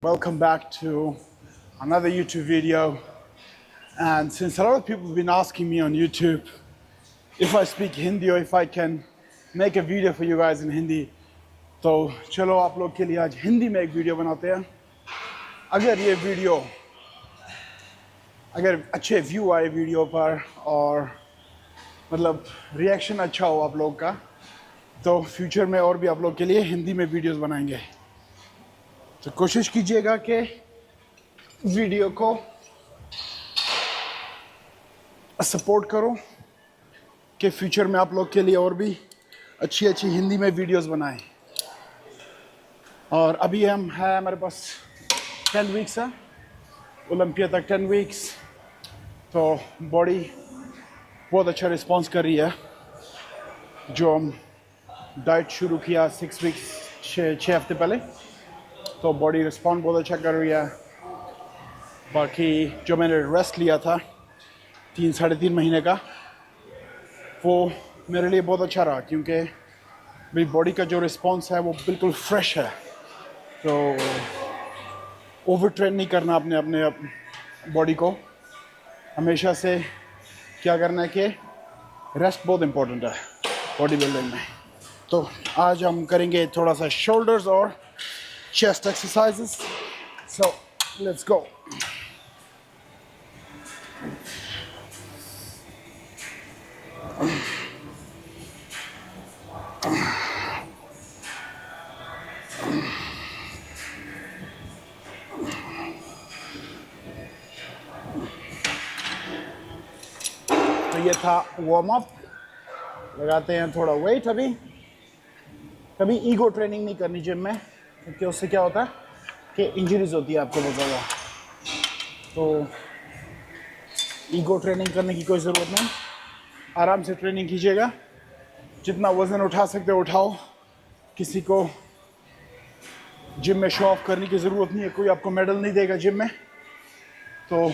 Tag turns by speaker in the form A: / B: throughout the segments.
A: Welcome back to another YouTube video. And since a lot of people have been asking me on YouTube if I speak Hindi or if I can make a video for you guys in Hindi, तो चलो आप लोग के लिए आज हिंदी में एक video बनाते हैं। अगर ये वीडियो अगर अच्छे व्यू आए वीडियो पर और मतलब रिएक्शन अच्छा हो आप लोग का, तो फ्यूचर में और भी आप लोग के लिए हिंदी में वीडियोस बनाएंगे। तो कोशिश कीजिएगा कि वीडियो को सपोर्ट करो कि फ्यूचर में आप लोग के लिए और भी अच्छी अच्छी हिंदी में वीडियोस बनाएं। और अभी हम है हमारे पास 10 वीक्स है ओलंपिया तक, 10 वीक्स। तो बॉडी बहुत अच्छा रिस्पांस कर रही है। जो हम डाइट शुरू किया 6 वीक्स 6 हफ्ते पहले, तो बॉडी रिस्पॉन्ड बहुत अच्छा कर रही है। बाकी जो मैंने रेस्ट लिया था 3-3.5 महीने का, वो मेरे लिए बहुत अच्छा रहा क्योंकि मेरी बॉडी का जो रिस्पॉन्स है वो बिल्कुल फ्रेश है। तो ओवर ट्रेन नहीं करना अपने बॉडी को। हमेशा से क्या करना है कि रेस्ट बहुत इम्पोर्टेंट है बॉडी बिल्डिंग में। तो आज हम करेंगे थोड़ा सा शोल्डर्स और chest exercises. So let's go. तो ये था वार्म अप। लगाते हैं थोड़ा वेट। अभी कभी ईगो ट्रेनिंग नहीं करनी जिम में, क्योंकि उससे क्या होता है कि इंजरीज होती है आपको बहुत ज़्यादा। तो ईगो ट्रेनिंग करने की कोई ज़रूरत नहीं। आराम से ट्रेनिंग कीजिएगा, जितना वज़न उठा सकते हो उठाओ। किसी को जिम में शो ऑफ करने की ज़रूरत नहीं है। कोई आपको मेडल नहीं देगा जिम में, तो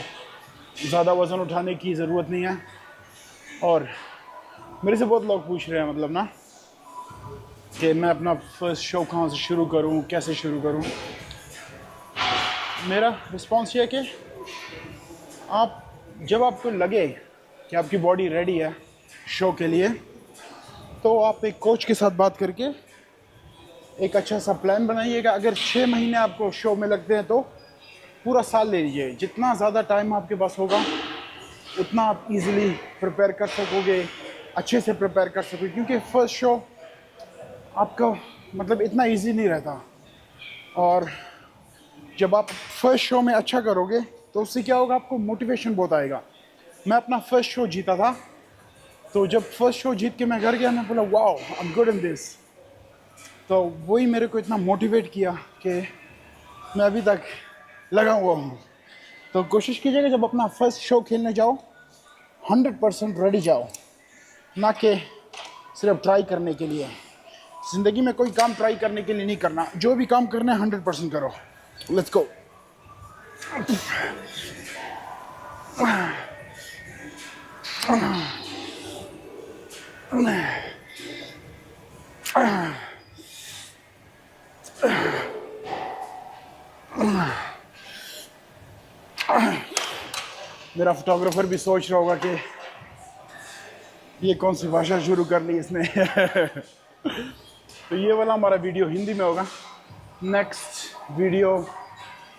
A: ज़्यादा वज़न उठाने की ज़रूरत नहीं है। और मेरे से बहुत लोग पूछ रहे हैं मतलब ना कि मैं अपना फर्स्ट शो कहाँ से शुरू करूँ, कैसे शुरू करूँ। मेरा रिस्पॉन्स ये है कि आप जब आपको लगे कि आपकी बॉडी रेडी है शो के लिए, तो आप एक कोच के साथ बात करके एक अच्छा सा प्लान बनाइएगा। अगर 6 महीने आपको शो में लगते हैं तो पूरा साल ले लीजिए। जितना ज़्यादा टाइम आपके पास होगा उतना आप इजीली प्रिपेयर कर सकोगे, अच्छे से प्रिपेयर कर सकोगे। क्योंकि फर्स्ट शो आपका मतलब इतना इजी नहीं रहता। और जब आप फर्स्ट शो में अच्छा करोगे तो उससे क्या होगा, आपको मोटिवेशन बहुत आएगा। मैं अपना फर्स्ट शो जीता था, तो जब फर्स्ट शो जीत के मैं घर गया, मैं बोला wow I am good in this. तो वही मेरे को इतना मोटिवेट किया कि मैं अभी तक लगा हुआ हूँ। तो कोशिश कीजिएगा जब अपना फर्स्ट शो खेलने जाओ 100% रेडी जाओ, ना कि सिर्फ ट्राई करने के लिए। ज़िंदगी में कोई काम ट्राई करने के लिए नहीं करना। जो भी काम करना है 100% करो। Let's go. मेरा फोटोग्राफर भी सोच रहा होगा कि ये कौन सी भाषा शुरू कर ली इसने। तो ये वाला हमारा वीडियो हिंदी में होगा। Next video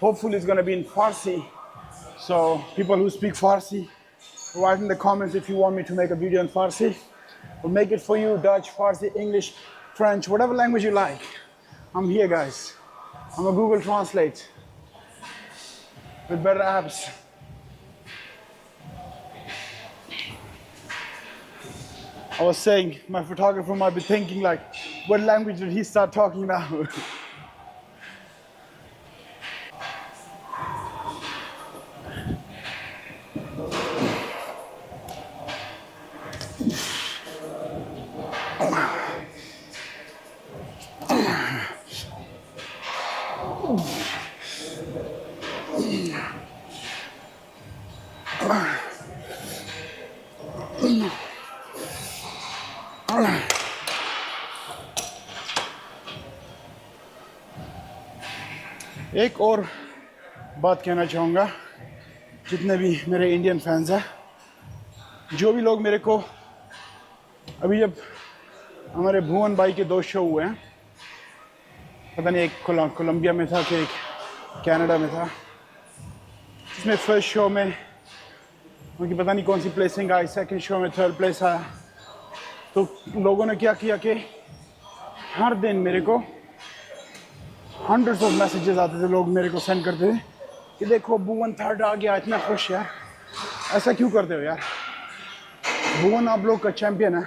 A: hopefully is going to be in Farsi. So people who speak Farsi, write in the comments if you want me to make a video in Farsi. We'll make it for you. Dutch, Farsi, English, French, whatever language you like. I'm here, guys. I'm a Google Translate with better apps. I was saying, my photographer might be thinking like, what language did he start talking now? एक और बात कहना चाहूँगा, जितने भी मेरे Indian fans हैं, जो भी लोग मेरे को अभी जब हमारे भुवन भाई के 2 शो हुए हैं, पता नहीं एक कोलंबिया में था कि एक कनाडा में था, जिसमें फर्स्ट शो में उनकी पता नहीं कौन सी प्लेसिंग आई, सेकंड शो में 3rd प्लेस आया। तो लोगों ने क्या किया कि हर दिन मेरे को हंड्रेड्स ऑफ मैसेजेस आते थे, लोग मेरे को सेंड करते थे कि देखो भुवन 3rd आ गया, इतना खुश यार। ऐसा क्यों करते हो यार? भुवन आप लोग का चैम्पियन है,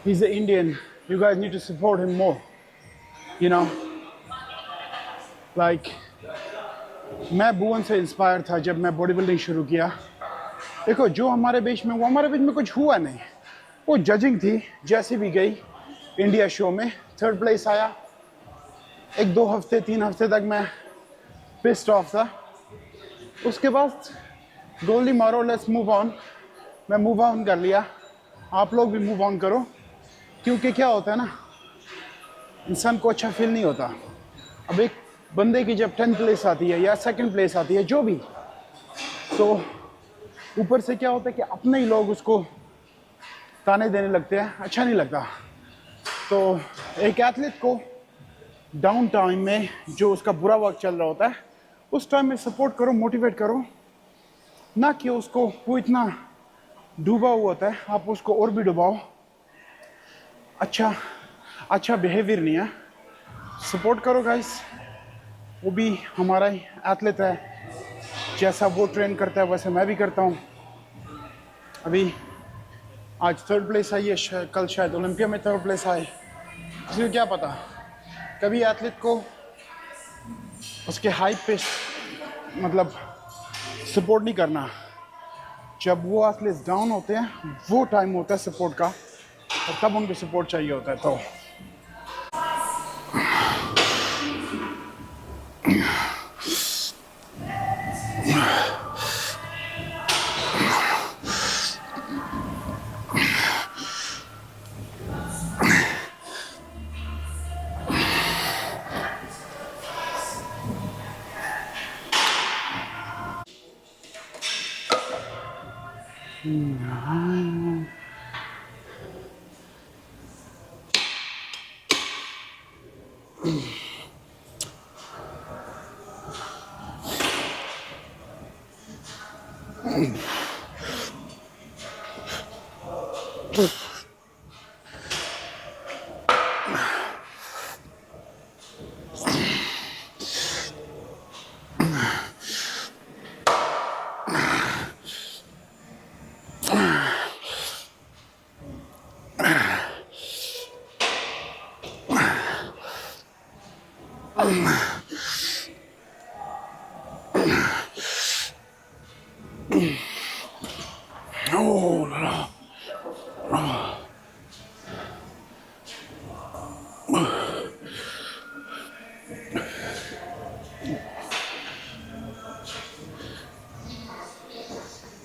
A: he is a Indian, you guys need to support him more, you know. Like मैं भुवन से इंस्पायर था जब मैं बॉडी बिल्डिंग शुरू किया। देखो जो हमारे बीच में, वो हमारे बीच में कुछ हुआ नहीं, वो जजिंग थी जैसी भी गई। इंडिया शो में 3rd प्लेस आया। 1-2 हफ्ते 3 हफ्ते तक मैं पिस्ड ऑफ था। उसके बाद गोली मारो, लेट्स मूव ऑन। मैं मूव ऑन कर लिया, आप लोग भी मूव ऑन करो, क्योंकि क्या होता है ना, इंसान को अच्छा फील नहीं होता। अब एक बंदे की जब 10th प्लेस आती है या 2nd प्लेस आती है, जो भी, तो ऊपर से क्या होता है कि अपने ही लोग उसको ताने देने लगते हैं, अच्छा नहीं लगता। तो एक एथलीट को डाउन टाइम में जो उसका बुरा वक्त चल रहा होता है, उस टाइम में सपोर्ट करो, मोटिवेट करो, ना कि उसको, वो इतना डूबा हुआ होता है, आप उसको और भी डुबाओ। अच्छा बिहेवियर नहीं है। सपोर्ट करो गाइस, वो भी हमारा ही एथलीट है, जैसा वो ट्रेन करता है वैसे मैं भी करता हूँ। अभी आज 3rd प्लेस आई है, कल शायद ओलंपिया में 3rd प्लेस आए। इसलिए क्या पता, कभी एथलीट को उसके हाइप पे मतलब सपोर्ट नहीं करना। जब वो एथलीट्स डाउन होते हैं, वो टाइम होता है सपोर्ट का, और तब उनको सपोर्ट चाहिए होता है। तो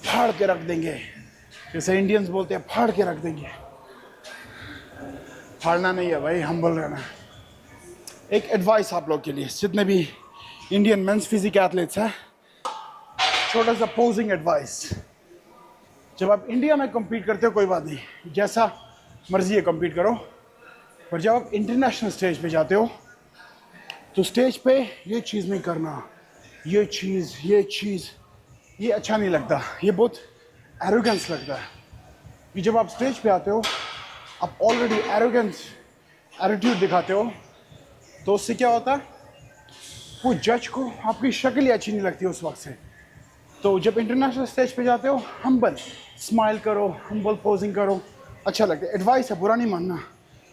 A: फाड़ के रख देंगे, जैसे इंडियंस बोलते हैं, फाड़ के रख देंगे। फाड़ना नहीं है भाई, हम्बल रहना है। एक एडवाइस आप लोग के लिए, जितने भी इंडियन मेंस फिजिक एथलीट्स हैं, छोटा सा पोजिंग एडवाइस। जब आप इंडिया में कम्पीट करते हो कोई बात नहीं, जैसा मर्जी है कम्पीट करो, पर जब आप इंटरनेशनल स्टेज पे जाते हो तो स्टेज पे ये चीज़ नहीं करना, ये चीज़ ये अच्छा नहीं लगता, ये बहुत एरोगेंस लगता है। कि जब आप स्टेज पे आते हो, आप ऑलरेडी एरोगेंस एटीट्यूड दिखाते हो, तो उससे क्या होता है, वो जज को आपकी शक्ल ही अच्छी नहीं लगती उस वक्त से। तो जब इंटरनेशनल स्टेज पे जाते हो, हम्बल स्माइल करो, हम्बल पोजिंग करो, अच्छा लगता है। एडवाइस है, बुरा नहीं मानना।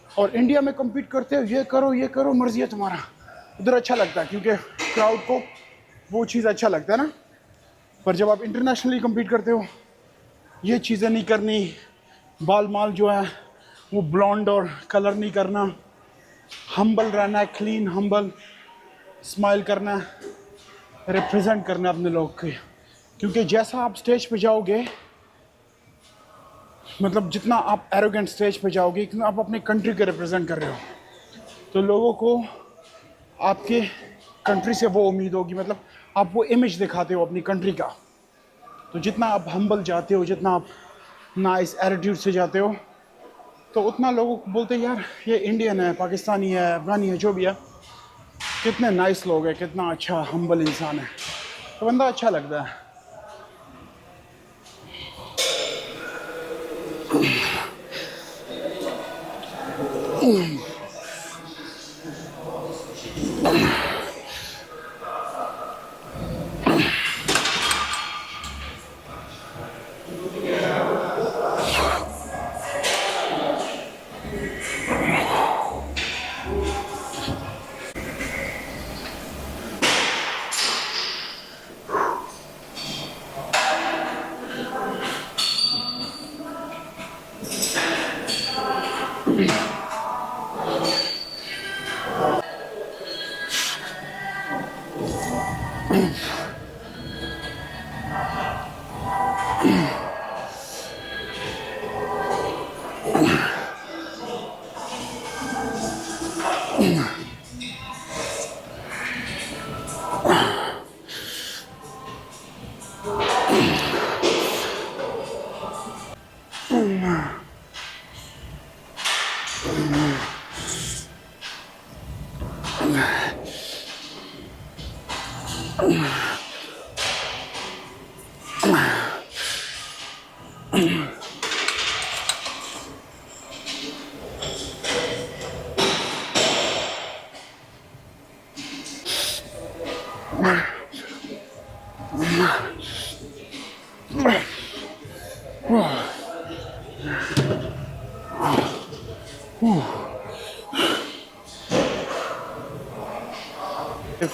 A: और इंडिया में कम्पीट करते हो, ये करो, मर्जी है तुम्हारा, उधर अच्छा लगता है क्योंकि क्राउड को वो चीज़ अच्छा लगता है ना। पर जब आप इंटरनेशनली कम्पीट करते हो, ये चीज़ें नहीं करनी, बाल माल जो है वो ब्लॉन्ड और कलर नहीं करना, हम्बल रहना है, क्लीन हम्बल, स्माइल करना है, रिप्रेजेंट करना है अपने लोग के। क्योंकि जैसा आप स्टेज पे जाओगे, मतलब जितना आप एरोगेंट स्टेज पे जाओगे, क्योंकि आप अपने कंट्री के रिप्रेजेंट कर रहे हो, तो लोगों को आपके कंट्री से वो उम्मीद होगी, मतलब आप वो इमेज दिखाते हो अपनी कंट्री का। तो जितना आप हम्बल जाते हो, जितना आप नाइस एटीट्यूड से जाते हो, तो उतना लोगों को बोलते हैं यार ये इंडियन है, पाकिस्तानी है, अफगानी है, जो भी है, कितने नाइस लोग हैं, कितना अच्छा हम्बल इंसान है, तो बंदा अच्छा लगता है।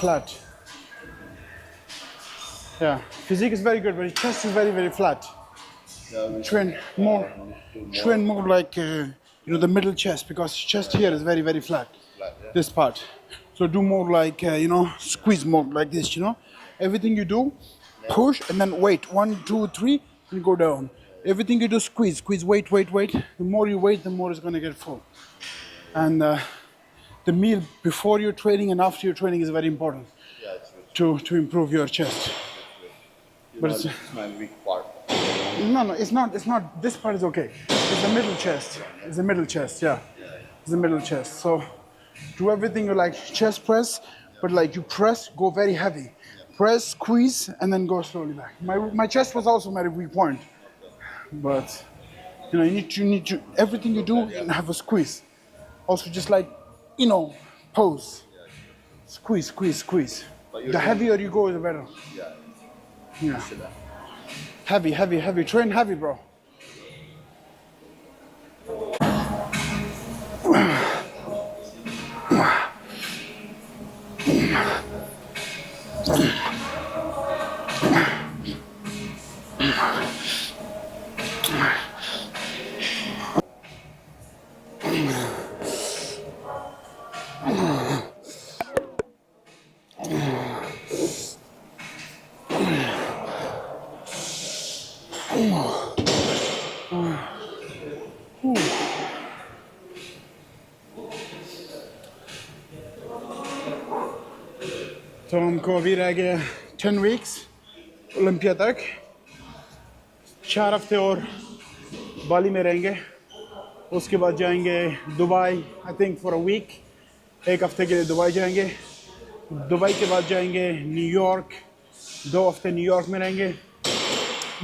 A: Flat. Yeah, physique is very good, but his chest is very, very flat. Train more like the middle chest, because chest here is very, very flat. This part. So do more like squeeze more like this. Everything you do, push and then wait. 1, 2, 3, and go down. Everything you do, squeeze, wait. The more you wait, the more it's gonna get full. And the meal before your training and after your training is very important to improve your chest. But it's
B: my weak part.
A: No, it's not. It's not. This part is okay. It's the middle chest. It's the middle chest. Yeah, it's the middle chest. So do everything you like chest press, but like you press, go very heavy. Press, squeeze, and then go slowly back. My chest was also my weak point, but you need to everything you do have a squeeze. Also, just like pose. Squeeze. The heavier you go, the better. Yeah. Heavy. Train heavy, bro. तो हमको अभी रह गए 10 weeks Olympia तक। 4 हफ्ते और बाली में रहेंगे, उसके बाद जाएंगे Dubai, I think for a week, 1 हफ्ते के लिए दुबई जाएंगे। दुबई के बाद जाएंगे न्यूयॉर्क, 2 हफ्ते न्यूयॉर्क में रहेंगे।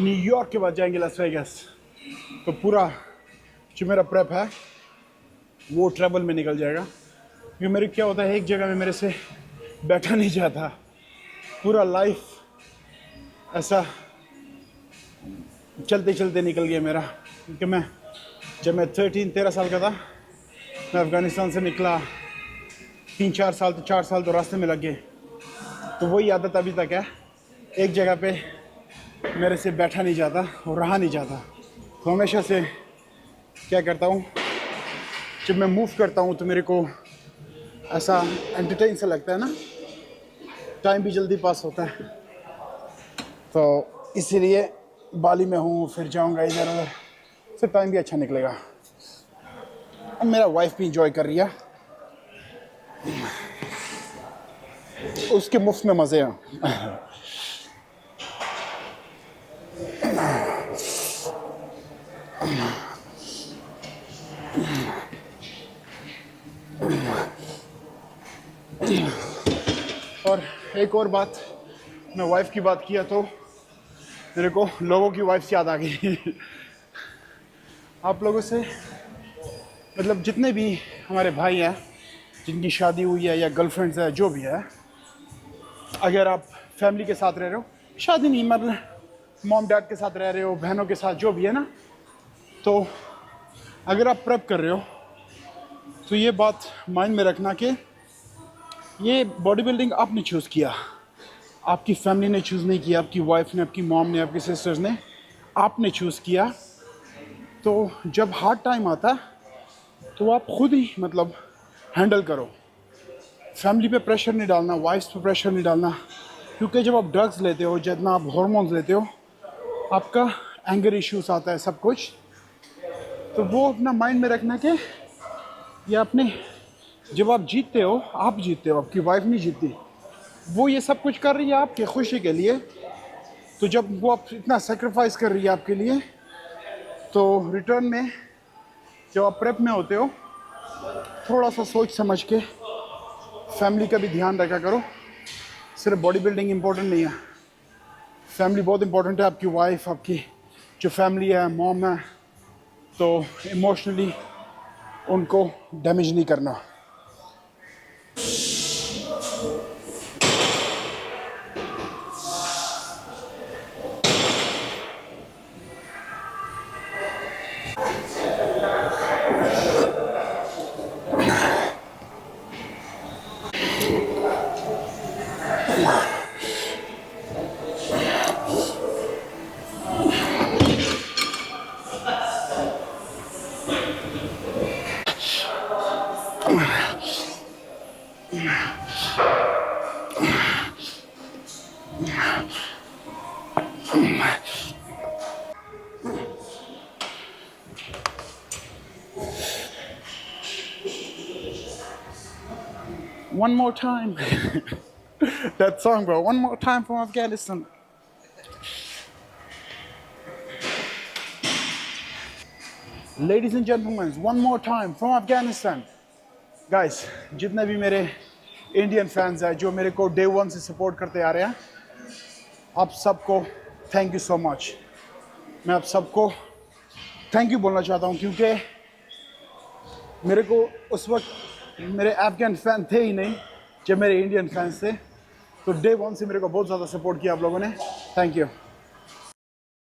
A: न्यूयॉर्क के बाद जाएंगे लास वेगास। तो पूरा जो मेरा प्रेप है वो ट्रैवल में निकल जाएगा, क्योंकि मेरे क्या होता है एक जगह में मेरे से बैठा नहीं जाता। पूरा लाइफ ऐसा चलते चलते निकल गया मेरा, क्योंकि जब मैं 13 साल का था, मैं अफ़गानिस्तान से निकला, 3-4 साल तो 4 साल तो रास्ते में लग गए। तो वही आदत अभी तक है, एक जगह पे मेरे से बैठा नहीं जाता और रहा नहीं जाता। तो हमेशा से क्या करता हूँ, जब मैं मूव करता हूँ तो मेरे को ऐसा एंटरटेन सा लगता है ना, टाइम भी जल्दी पास होता है। तो इसीलिए बाली में हूँ, फिर जाऊँगा इधर उधर, फिर टाइम भी अच्छा निकलेगा। अब मेरा वाइफ भी इंजॉय कर रही है। उसके मुफ्त में मज़े हैं। और एक और बात, मैं वाइफ की बात किया तो मेरे को लोगों की वाइफ याद आ गई। आप लोगों से मतलब जितने भी हमारे भाई हैं जिनकी शादी हुई है या गर्लफ्रेंड्स है जो भी है, अगर आप फैमिली के साथ रह रहे हो, शादी नहीं मतलब मॉम डैड के साथ रह रहे हो, बहनों के साथ जो भी है ना, तो अगर आप प्रेप कर रहे हो तो ये बात माइंड में रखना कि ये बॉडी बिल्डिंग आपने चूज़ किया, आपकी फैमिली ने चूज़ नहीं किया, आपकी वाइफ ने, आपकी मॉम ने, आपकी सिस्टर्स ने, आपने चूज़ किया। तो जब हार्ड टाइम आता तो आप खुद ही मतलब हैंडल करो, फैमिली पे प्रेशर नहीं डालना, वाइफ पे प्रेशर नहीं डालना, क्योंकि जब आप ड्रग्स लेते हो, जितना आप हार्मोन्स लेते हो, आपका एंगर इश्यूज आता है सब कुछ। तो वो अपना माइंड में रखना कि ये आपने, जब आप जीतते हो, आप जीतते हो, आपकी वाइफ नहीं जीतती, वो ये सब कुछ कर रही है आपकी खुशी के लिए। तो जब वो आप इतना सेक्रीफाइस कर रही है आपके लिए, तो रिटर्न में जब आप प्रेप में होते हो, थोड़ा सा सोच समझ के फैमिली का भी ध्यान रखा करो। सिर्फ बॉडी बिल्डिंग इम्पोर्टेंट नहीं है, फैमिली बहुत इंपॉर्टेंट है। आपकी वाइफ, आपकी जो फैमिली है, मॉम है, तो इमोशनली उनको डैमेज नहीं करना। One more time. That song, bro. One more time from Afghanistan. Ladies and gentlemen, one more time from Afghanistan. Guys, जितने भी मेरे इंडियन फैंस हैं जो मेरे को डे वन से सपोर्ट करते आ रहे हैं, आप सबको थैंक यू सो मच। मैं आप सबको थैंक यू बोलना चाहता हूँ, क्योंकि मेरे को उस वक्त मेरे अफगान फैन थे ही नहीं जब मेरे इंडियन फैंस थे। तो डे वन से मेरे को बहुत ज़्यादा सपोर्ट किया आप लोगों ने, थैंक यू।